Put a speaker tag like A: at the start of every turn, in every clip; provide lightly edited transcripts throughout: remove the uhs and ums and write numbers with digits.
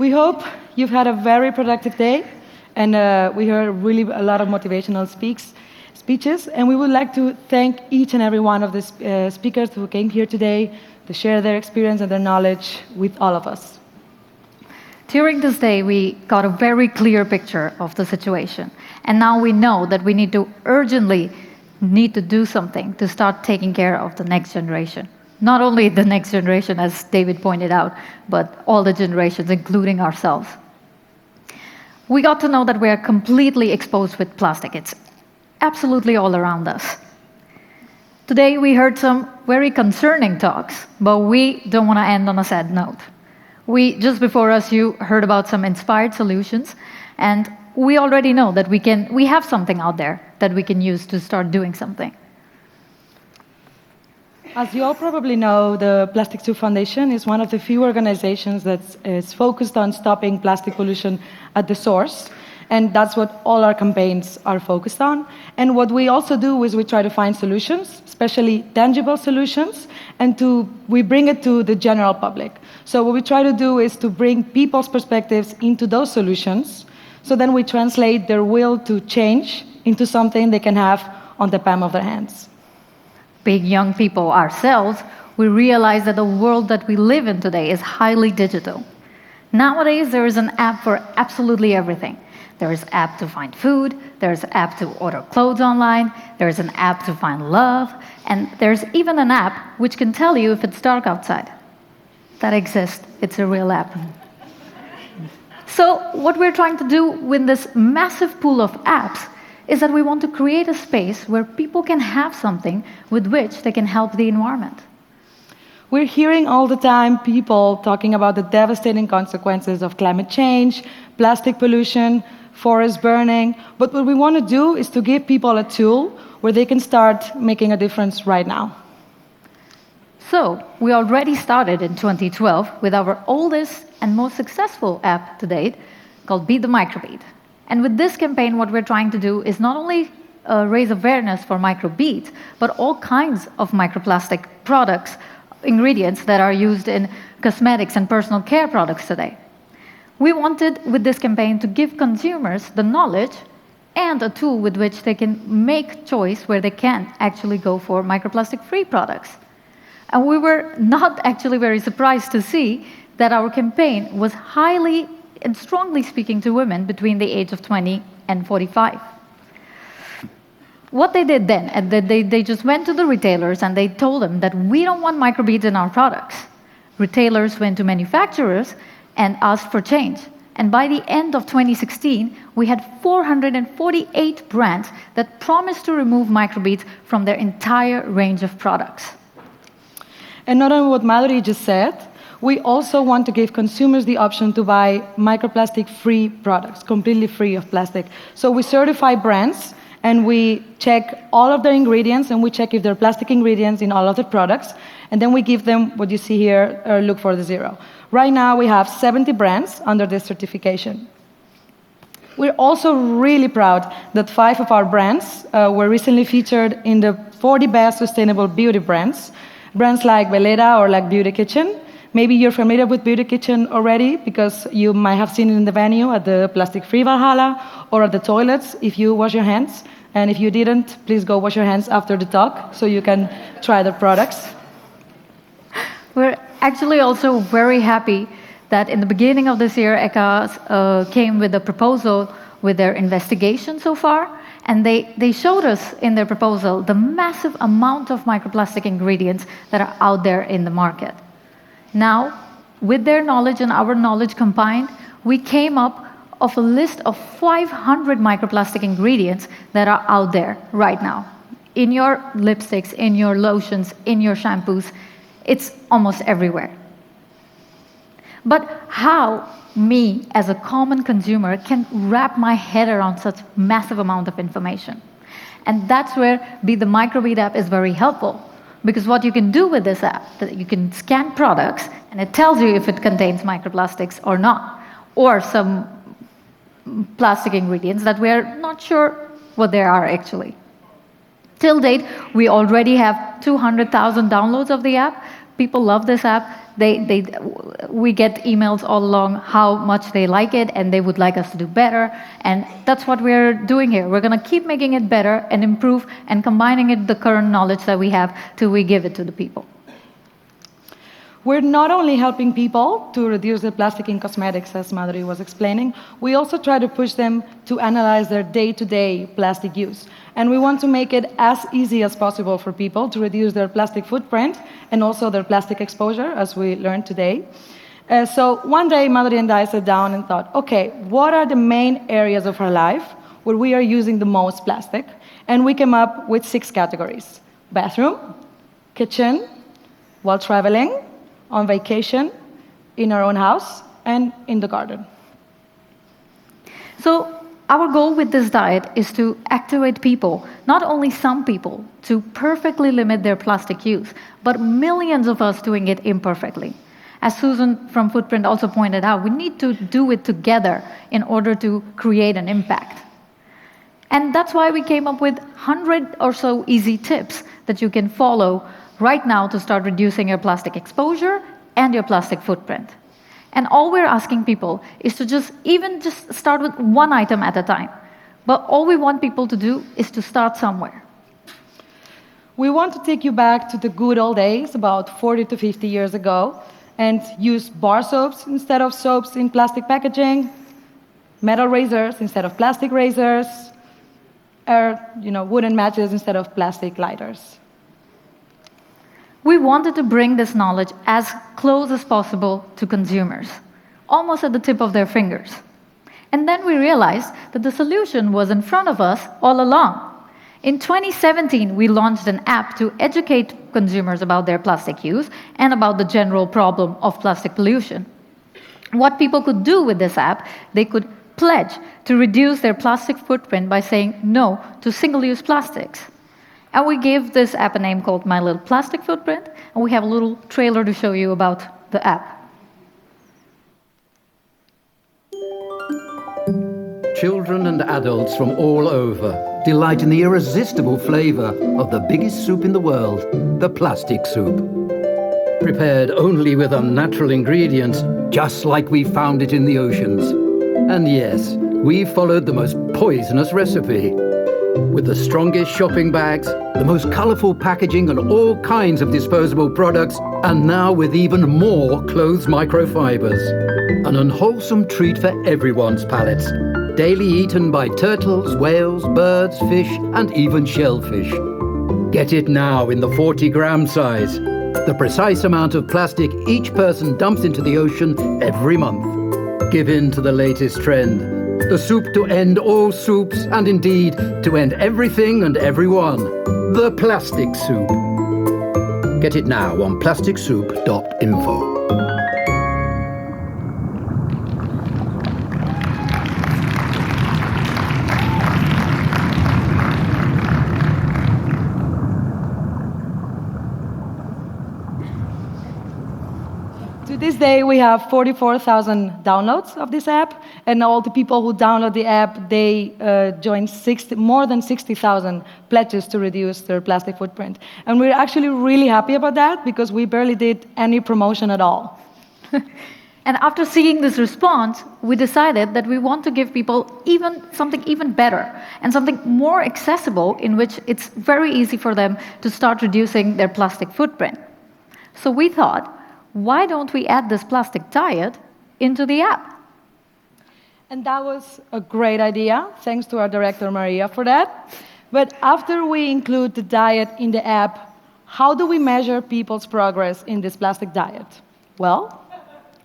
A: We hope you've had a very productive day, and we heard really a lot of motivational speeches, and we would like to thank each and every one of the speakers who came here today to share their experience and their knowledge with all of us.
B: During this day, we got a very clear picture of the situation, and now we know that we need to urgently do something to start taking care of the next generation. Not only the next generation, as David pointed out, but all the generations, including ourselves. We got to know that we are completely exposed with plastic. It's absolutely all around us. Today, we heard some very concerning talks, but we don't want to end on a sad note. Just before us, you heard about some inspired solutions, and we already know that we have something out there that we can use to start doing something.
A: As you all probably know, the Plastic Soup Foundation is one of the few organizations that is focused on stopping plastic pollution at the source, and that's what all our campaigns are focused on. And what we also do is we try to find solutions, especially tangible solutions, and we bring it to the general public. So what we try to do is to bring people's perspectives into those solutions, so then we translate their will to change into something they can have on the palm of their hands.
B: Being young people ourselves, we realize that the world that we live in today is highly digital. Nowadays, there is an app for absolutely everything. There is an app to find food, there's an app to order clothes online, there's an app to find love, and there's even an app which can tell you if it's dark outside. That exists. It's a real app. So what we're trying to do with this massive pool of apps is that we want to create a space where people can have something with which they can help the environment.
A: We're hearing all the time people talking about the devastating consequences of climate change, plastic pollution, forest burning, but what we want to do is to give people a tool where they can start making a difference right now.
B: So we already started in 2012 with our oldest and most successful app to date called Beat the Microbead. And with this campaign, what we're trying to do is not only raise awareness for microbeads, but all kinds of microplastic products, ingredients that are used in cosmetics and personal care products today. We wanted, with this campaign, to give consumers the knowledge and a tool with which they can make choice where they can actually go for microplastic-free products. And we were not actually very surprised to see that our campaign was highly and strongly speaking to women between the age of 20 and 45. What they did then, and they just went to the retailers and they told them that we don't want microbeads in our products. Retailers went to manufacturers and asked for change. And by the end of 2016, we had 448 brands that promised to remove microbeads from their entire range of products.
A: And not only what Madhuri just said, we also want to give consumers the option to buy microplastic-free products, completely free of plastic. So we certify brands, and we check all of their ingredients, and we check if there are plastic ingredients in all of the products, and then we give them what you see here, look for the zero. Right now, we have 70 brands under this certification. We're also really proud that 5 of our brands were recently featured in the 40 best sustainable beauty brands, brands like Veleda or like Beauty Kitchen. Maybe you're familiar with Beauty Kitchen already because you might have seen it in the venue at the Plastic-Free Valhalla or at the toilets if you wash your hands. And if you didn't, please go wash your hands after the talk so you can try the products.
B: We're actually also very happy that in the beginning of this year, ECHA came with a proposal with their investigation so far. And they showed us in their proposal the massive amount of microplastic ingredients that are out there in the market. Now, with their knowledge and our knowledge combined, we came up with a list of 500 microplastic ingredients that are out there right now. In your lipsticks, in your lotions, in your shampoos, it's almost everywhere. But how me, as a common consumer, can wrap my head around such massive amount of information? And that's where Be the Microbead app is very helpful. Because what you can do with this app, that you can scan products, and it tells you if it contains microplastics or not, or some plastic ingredients that we're not sure what they are actually. Till date, we already have 200,000 downloads of the app, People love this app. We get emails all along how much they like it and they would like us to do better. And that's what we're doing here. We're going to keep making it better and improve and combining it with the current knowledge that we have till we give it to the people.
A: We're not only helping people to reduce the plastic in cosmetics, as Madhuri was explaining, we also try to push them to analyze their day-to-day plastic use. And we want to make it as easy as possible for people to reduce their plastic footprint and also their plastic exposure, as we learned today. So one day, Madhuri and I sat down and thought, okay, what are the main areas of our life where we are using the most plastic? And we came up with 6 categories: bathroom, kitchen, while traveling, on vacation, in our own house, and in the garden.
B: So our goal with this diet is to activate people, not only some people, to perfectly limit their plastic use, but millions of us doing it imperfectly. As Susan from Footprint also pointed out, we need to do it together in order to create an impact. And that's why we came up with 100 or so easy tips that you can follow right now to start reducing your plastic exposure and your plastic footprint. And all we're asking people is to just start with one item at a time. But all we want people to do is to start somewhere.
A: We want to take you back to the good old days, about 40 to 50 years ago, and use bar soaps instead of soaps in plastic packaging, metal razors instead of plastic razors, or wooden matches instead of plastic lighters.
B: We wanted to bring this knowledge as close as possible to consumers, almost at the tip of their fingers. And then we realized that the solution was in front of us all along. In 2017, we launched an app to educate consumers about their plastic use and about the general problem of plastic pollution. What people could do with this app, they could pledge to reduce their plastic footprint by saying no to single-use plastics. And we gave this app a name called My Little Plastic Footprint, and we have a little trailer to show you about the app.
C: Children and adults from all over delight in the irresistible flavor of the biggest soup in the world, the plastic soup. Prepared only with unnatural ingredients, just like we found it in the oceans. And yes, we followed the most poisonous recipe. With the strongest shopping bags, the most colorful packaging and all kinds of disposable products, and now with even more clothes microfibers. An unwholesome treat for everyone's palates, daily eaten by turtles, whales, birds, fish, and even shellfish. Get it now in the 40-gram size, the precise amount of plastic each person dumps into the ocean every month. Give in to the latest trend. The soup to end all soups, and indeed, to end everything and everyone. The plastic soup. Get it now on plasticsoup.info.
A: To this day, we have 44,000 downloads of this app, and all the people who download the app, they join more than 60,000 pledges to reduce their plastic footprint. And we're actually really happy about that, because we barely did any promotion at all.
B: And after seeing this response, we decided that we want to give people something even better and something more accessible, in which it's very easy for them to start reducing their plastic footprint. So we thought, why don't we add this plastic diet into the app?
A: And that was a great idea. Thanks to our director, Maria, for that. But after we include the diet in the app, how do we measure people's progress in this plastic diet? Well,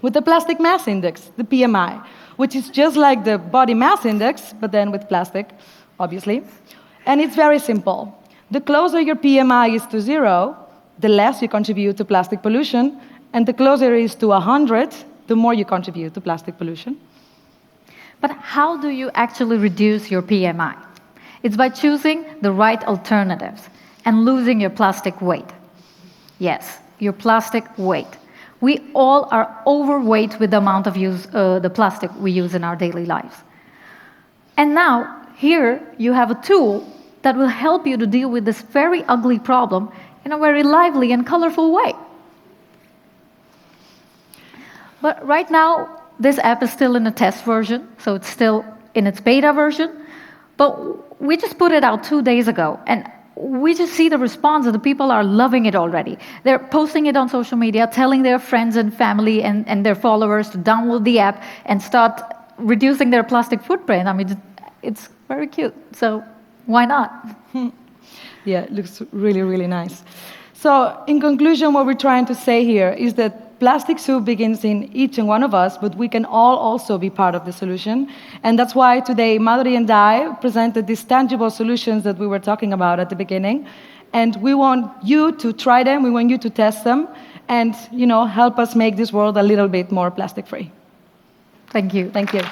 A: with the plastic mass index, the PMI, which is just like the body mass index, but then with plastic, obviously. And it's very simple. The closer your PMI is to 0, the less you contribute to plastic pollution, and the closer it is to 100, the more you contribute to plastic pollution.
B: But how do you actually reduce your PMI? It's by choosing the right alternatives and losing your plastic weight. Yes, your plastic weight. We all are overweight with the amount of the plastic we use in our daily lives. And now, here you have a tool that will help you to deal with this very ugly problem in a very lively and colorful way. But right now, this app is still in a test version, so it's still in its beta version. But we just put it out 2 days ago, and we just see the response, and the people are loving it already. They're posting it on social media, telling their friends and family and their followers to download the app and start reducing their plastic footprint. I mean, it's very cute, so why not?
A: Yeah, it looks really, really nice. So, in conclusion, what we're trying to say here is that plastic soup begins in each and one of us, but we can all also be part of the solution. And that's why today Madhuri and I presented these tangible solutions that we were talking about at the beginning. And we want you to try them, we want you to test them, and help us make this world a little bit more plastic-free.
B: Thank you.
A: Thank you.